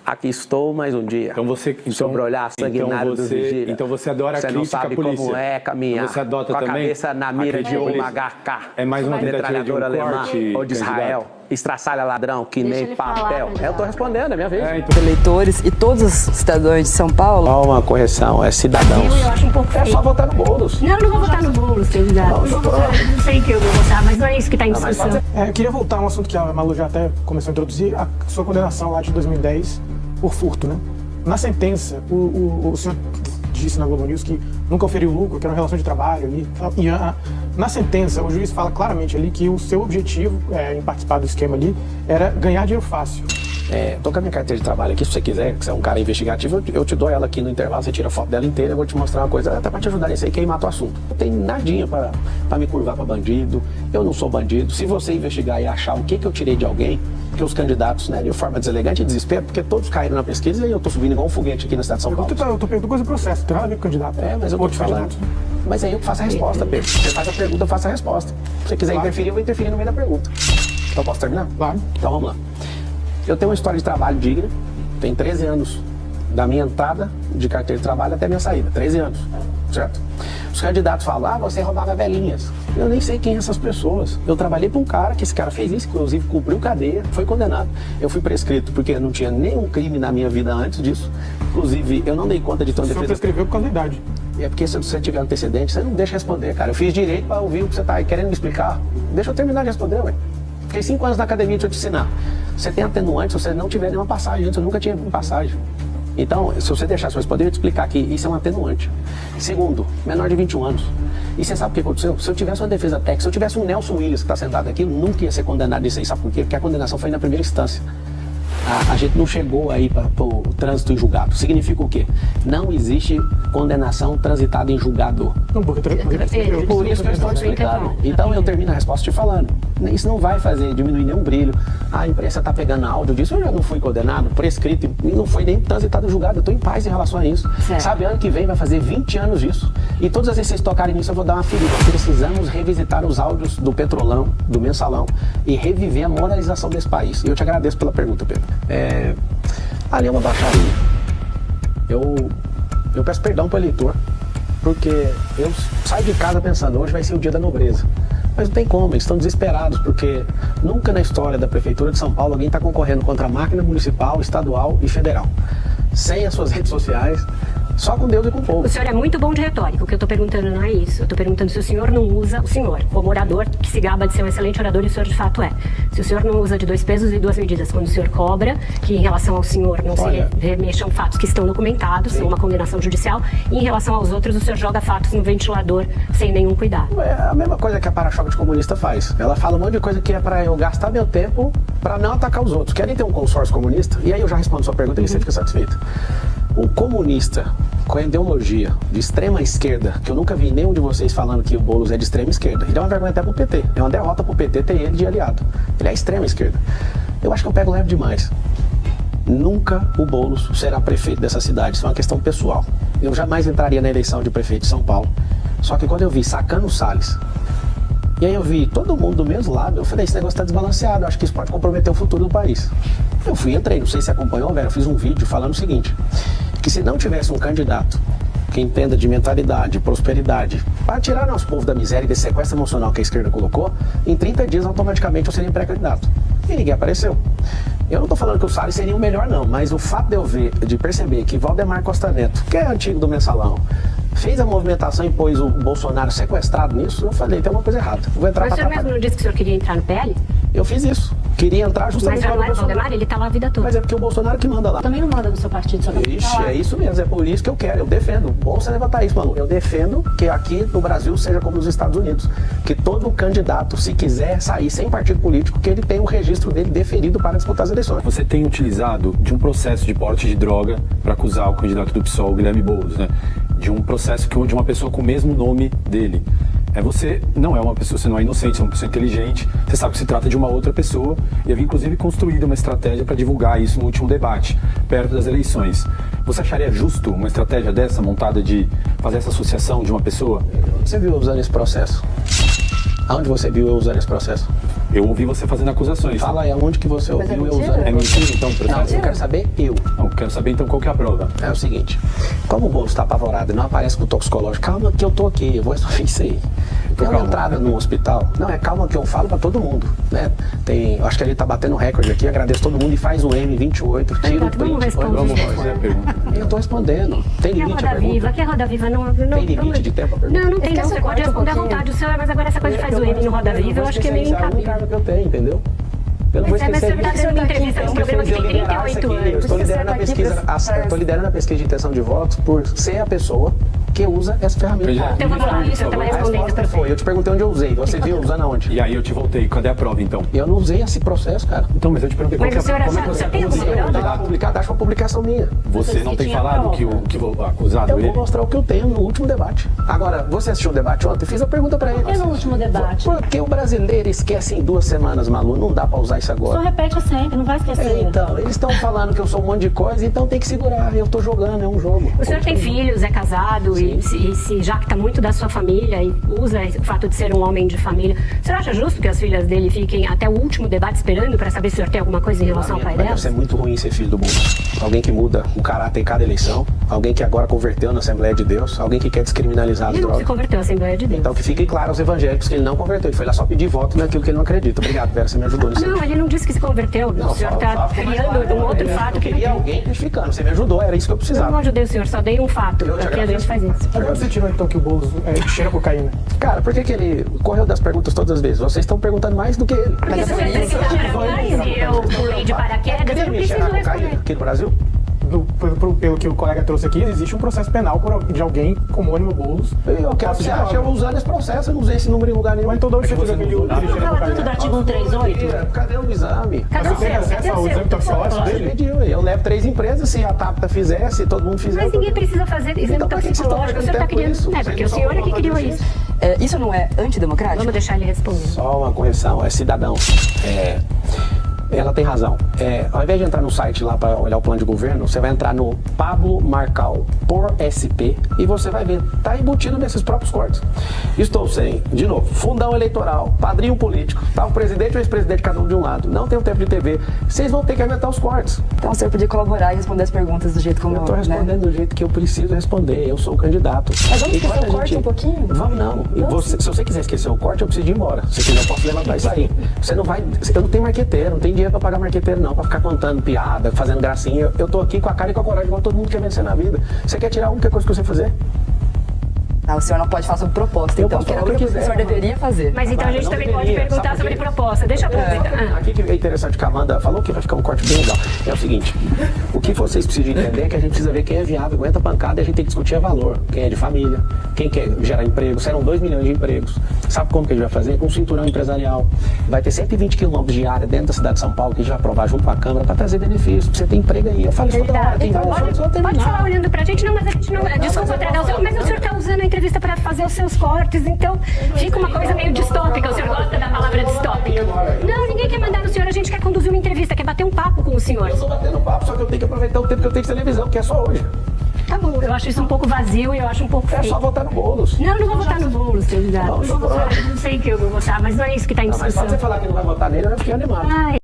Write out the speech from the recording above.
Aqui estou mais um dia. Então você, sobre o olhar sanguinário dos vigílias. Então você adora a crítica à polícia. Você não sabe como é caminhar você adota com a também cabeça na mira de uma HK. É mais uma tentativa de um corte, ou de Israel. Estraçalha ladrão, que nem papel. Eu tô respondendo, é minha vez. Então... Eleitores e todos os cidadãos de São Paulo. Só uma correção, é cidadãos. Eu acho um pouco feio. É só votar no Boulos. Não, não vou votar no Boulos, candidato. Não sei que eu vou votar, mas não é isso que está em discussão. Eu queria voltar a um assunto que a Malu já até começou a introduzir, a sua condenação lá de 2010 por furto, né? Na sentença, o senhor disse na Globo News que nunca oferiu lucro, que era uma relação de trabalho ali. E na sentença, o juiz fala claramente ali que o seu objetivo em participar do esquema ali era ganhar dinheiro fácil. Tô com a minha carteira de trabalho aqui, se você quiser, que você é um cara investigativo, eu te dou ela aqui no intervalo, você tira a foto dela inteira, eu vou te mostrar uma coisa, até pra te ajudar nisso aí, queimar teu assunto. Não tem nadinha pra me curvar pra bandido, eu não sou bandido. Se você investigar e achar o que eu tirei de alguém, que os candidatos, né, de forma deselegante e desespero, porque todos caíram na pesquisa e eu tô subindo igual um foguete aqui na cidade de São Paulo. Eu tô perguntando coisa do processo, não tem nada a ver com o candidato. Mas eu vou te falar. Mas aí eu faço a resposta, Pedro. Você faz a pergunta, eu faço a resposta. Se você quiser interferir, eu vou interferir no meio da pergunta. Então posso terminar? Claro. Então vamos lá. Eu tenho uma história de trabalho digna, tem 13 anos da minha entrada de carteira de trabalho até a minha saída, 13 anos, certo? Os candidatos falam, você roubava velhinhas. Eu nem sei quem são essas pessoas. Eu trabalhei para um cara, que esse cara fez isso, inclusive cumpriu cadeia, foi condenado. Eu fui prescrito porque não tinha nenhum crime na minha vida antes disso. Inclusive, eu não dei conta de ter uma defesa. O senhor prescreveu por causa da idade. É porque se você tiver antecedente, você não deixa responder, cara. Eu fiz direito para ouvir o que você tá querendo me explicar. Deixa eu terminar de responder, ué. Fiquei 5 anos na academia, deixa eu te ensinar. Você tem atenuante se você não tiver nenhuma passagem antes, eu nunca tinha passagem. Então, se você deixar, se você poder te explicar que isso é um atenuante. Segundo, menor de 21 anos. E você sabe o que aconteceu? Se eu tivesse uma defesa técnica, se eu tivesse um Nelson Williams que está sentado aqui, eu nunca ia ser condenado nisso aí. Sabe por quê? Porque a condenação foi na primeira instância. A gente não chegou aí para o trânsito em julgado. Significa o quê? Não existe condenação transitada em julgado. Não, porque por isso que eu estou te explicando. Então eu termino a resposta te falando. Isso não vai fazer diminuir nenhum brilho. A imprensa está pegando áudio disso. Eu já não fui condenado, prescrito, e não foi nem transitado em julgado. Eu estou em paz em relação a isso. Certo. Sabe, ano que vem vai fazer 20 anos disso. E todas as vezes que vocês tocarem nisso, eu vou dar uma ferida. Precisamos revisitar os áudios do Petrolão, do Mensalão, e reviver a moralização desse país. E eu te agradeço pela pergunta, Pedro. Ali é uma baixaria. Eu peço perdão para o eleitor, porque eu saio de casa pensando, hoje vai ser o dia da nobreza. Mas não tem como, eles estão desesperados, porque nunca na história da Prefeitura de São Paulo alguém está concorrendo contra a máquina municipal, estadual e federal. Sem as suas redes sociais, só com Deus e com o povo. O senhor é muito bom de retórica, o que eu estou perguntando não é isso. Eu estou perguntando se o senhor não usa, o senhor, como orador, que se gaba de ser um excelente orador, e o senhor de fato é. Se o senhor não usa de 2 pesos e 2 medidas, quando o senhor cobra, que em relação ao senhor não se remexam fatos que estão documentados, uma condenação judicial, e em relação aos outros, o senhor joga fatos no ventilador sem nenhum cuidado. É a mesma coisa que a para-choque de comunista faz. Ela fala um monte de coisa que é para eu gastar meu tempo para não atacar os outros. Querem ter um consórcio comunista? E aí eu já respondo sua pergunta e você fica satisfeito. O comunista com a ideologia de extrema esquerda, que eu nunca vi nenhum de vocês falando que o Boulos é de extrema esquerda, ele é uma vergonha até pro PT, é uma derrota pro PT ter ele de aliado. Ele é extrema esquerda. Eu acho que eu pego leve demais. Nunca o Boulos será prefeito dessa cidade, isso é uma questão pessoal. Eu jamais entraria na eleição de prefeito de São Paulo. Só que quando eu vi Sacano Salles, e aí eu vi todo mundo do mesmo lado, eu falei, esse negócio está desbalanceado, eu acho que isso pode comprometer o futuro do país. Eu fui, entrei, não sei se acompanhou, velho, eu fiz um vídeo falando o seguinte, que se não tivesse um candidato que entenda de mentalidade, de prosperidade, para tirar nosso povo da miséria e desse sequestro emocional que a esquerda colocou, em 30 dias automaticamente eu seria pré-candidato. E ninguém apareceu. Eu não estou falando que o Salles seria o melhor não, mas o fato de perceber que Valdemar Costa Neto, que é antigo do Mensalão, fez a movimentação e pôs o Bolsonaro sequestrado nisso, eu falei, tem uma coisa errada. Vou entrar. Mas o senhor mesmo não disse que o senhor queria entrar no PL? Eu fiz isso. Queria entrar justamente para o Bolsonaro. Mas Valdemar, ele está lá a vida toda. Mas é porque o Bolsonaro que manda lá. Também não manda no seu partido, só que Ixi, é isso mesmo, é por isso que eu quero, eu defendo. Bom você levantar isso, Malu. Eu defendo que aqui no Brasil seja como nos Estados Unidos. Que todo candidato, se quiser sair sem partido político, que ele tenha o registro dele deferido para disputar as eleições. Você tem utilizado de um processo de porte de droga para acusar o candidato do PSOL, Guilherme Boulos, né? De um processo de uma pessoa com o mesmo nome dele. Você não é uma pessoa, você não é inocente, você é uma pessoa inteligente, você sabe que se trata de uma outra pessoa, e havia inclusive construído uma estratégia para divulgar isso no último debate, perto das eleições. Você acharia justo uma estratégia dessa, montada de fazer essa associação de uma pessoa? Você viu eu usando esse processo? Aonde você viu eu usando esse processo? Eu ouvi você fazendo acusações. Fala aí, aonde que você Mas é ouviu eu mentira? usando? É mentira, então, o Não, processo? eu quero saber eu. Não, quero saber então qual que é a prova. É o seguinte, como o Boulos está apavorado e não aparece com o toxicológico, calma que eu tô aqui, eu vou resolver isso aí. Tem uma calma. entrada no hospital, não, é calma que eu falo pra todo mundo, né? Eu acho que a gente tá batendo recorde aqui, agradeço todo mundo e faz o M28, tira o Candidato, vamos print. responder. Vamos fazer a pergunta. Eu tô respondendo, tem Que é limite a Roda Viva, pergunta? que é Roda Viva, não... Tem limite de tempo a pergunta? Não, não tem, não. Esquece Você o pode corte um responder à pouquinho. vontade o seu, mas agora essa coisa de faz o M no Roda Viva, eu acho que é meio incapaz. incabível. que eu tenho, entendeu? Eu não vou Mas esquecer você está disso. dando uma entrevista num programa que tem 38 Eu anos. estou liderando a pesquisa, estou liderando a pesquisa de intenção de votos por ser a pessoa que usa essa ferramenta. Presidente, Então vamos lá, isso eu estava A respondendo resposta para foi, eu te perguntei onde eu usei, você viu usando aonde? E aí eu te voltei. Cadê a prova, então? Eu não usei esse processo, cara. Então, mas eu te perguntei Mas qual o que é senhor a como é acha- que você você tem alguma acusa prova? Tá publicado, acho uma publicação minha. Você não tem falado que o acusado Eu ele... vou mostrar o que eu tenho no último debate. Agora, você assistiu o debate ontem? Fiz a pergunta pra ele. E no último debate? Por que o brasileiro esquece em 2 semanas, Malu? Não dá pra usar isso O senhor agora. repete sempre, não vai esquecer. Então, eles estão falando que eu sou um monte de coisa, então tem que segurar. Eu tô jogando, é um jogo. O senhor tem filhos, é casado e se jacta muito da sua família e usa o fato de ser um homem de família. O senhor acha justo que as filhas dele fiquem até o último debate esperando para saber se o senhor tem alguma coisa em relação ao pai Mas dela? deve ser muito ruim ser filho do Boulos. Alguém que muda o caráter em cada eleição, alguém que agora converteu na Assembleia de Deus, alguém que quer descriminalizar as Ele não se drogas. converteu à Assembleia de Deus. Então que fique claro aos evangélicos que ele não converteu, ele foi lá só pedir voto naquilo que ele não acredita. Obrigado, Vera, você me ajudou nisso. Não, ele não disse que se converteu. O senhor está criando um outro fato Eu que não queria tem. alguém identificando, você me ajudou, era isso que eu Eu não precisava. ajudei o senhor, só dei um fato. Eu te Porque a gente agradeço. faz isso. Agora você tirou então que o Boulos cheira cocaína. Cara, por que ele correu das perguntas todas as vezes? Vocês estão perguntando mais do que ele. Porque se o senhor disse que dá para mais e eu pulei de paraquedas, eu não Crime preciso cheirar cocaína responder. aqui no Brasil? Pelo que o colega trouxe aqui, existe um processo penal de alguém homônimo Boulos. Eu quero que você ache eu usando esse processo, eu não usei esse número em lugar nenhum. Mas então de onde você tirou que ele Não cheira fala tanto do cocaína? artigo 138? Mentira, cadê o exame? Cadê Você o tem seu? acesso Cadê o ao exame seu? toxicológico Você dele? pediu, eu levo 3 empresas, se a TAPTA fizer, se todo mundo fizer. Mas ninguém precisa fazer exame Então, por que que você tá toxicológico. O senhor está perdendo tempo querendo. com isso? É, porque o Vocês não senhor é que são criou vontade isso. Isso não é antidemocrático? Vamos deixar ele responder. Só uma correção, é cidadão. Ela tem razão. Ao invés de entrar no site lá para olhar o plano de governo, você vai entrar no Pablo Marcal por SP e você vai ver, tá embutido nesses próprios cortes. Estou sem, de novo, fundão eleitoral, padrinho político, tá o presidente e o ex-presidente cada um de um lado, não tem um tempo de TV, vocês vão ter que aumentar os cortes. Então o senhor podia colaborar e responder as perguntas do jeito como Eu estou respondendo do jeito que eu preciso responder, eu sou o candidato. Mas vamos esquecer Enquanto o corte um pouquinho? Vamos não. Se você quiser esquecer o corte, eu preciso ir embora. Se quiser, eu posso levantar isso aí. Você não vai. Eu não tenho marqueteiro, não tenho dinheiro para pagar marqueteiro, não, para ficar contando piada, fazendo gracinha. Eu tô aqui com a cara e com a coragem, igual todo mundo quer vencer na vida. Você quer tirar a única coisa que você fazer? Ah, o senhor não pode falar sobre proposta, Eu então, posso que era falar o o que que o senhor quiser, deveria fazer. Mas então a gente não também pode deveria, perguntar sabe por sobre quê? proposta. Deixa eu aproveitar. Aqui que é interessante que a Amanda falou que vai ficar um corte bem legal. É o seguinte, o que vocês precisam entender é que a gente precisa ver quem é viável, aguenta pancada e a gente tem que discutir valor. Quem é de família, quem quer gerar emprego. Serão 2 milhões de empregos. Sabe como que a gente vai fazer? Com um cinturão empresarial. Vai ter 120 quilômetros de área dentro da cidade de São Paulo que a gente vai aprovar junto com a Câmara para trazer benefícios. Pra você ter emprego aí. Eu falo isso toda hora. Tem Então, vários outros, eu vou pode terminar. falar olhando pra gente, não, mas a gente não. Desculpa, Tradão, mas o senhor tá usando a entrevista pra fazer os seus cortes, então fica uma coisa meio distópica. O senhor gosta da palavra distópica? Não, ninguém quer mandar no senhor, a gente quer conduzir uma entrevista, quer bater um papo com o senhor. Eu tô batendo papo, só que eu tenho que aproveitar o tempo que eu tenho de televisão, que é só hoje. Tá bom, eu acho isso um pouco vazio e eu acho um pouco É feio. só votar no Boulos. Não, não vou votar no Boulos, candidato. Não sei que eu vou votar, mas não é isso que tá em Não, mas só discussão. você falar que não vai votar nele, eu já fiquei animado. Ai.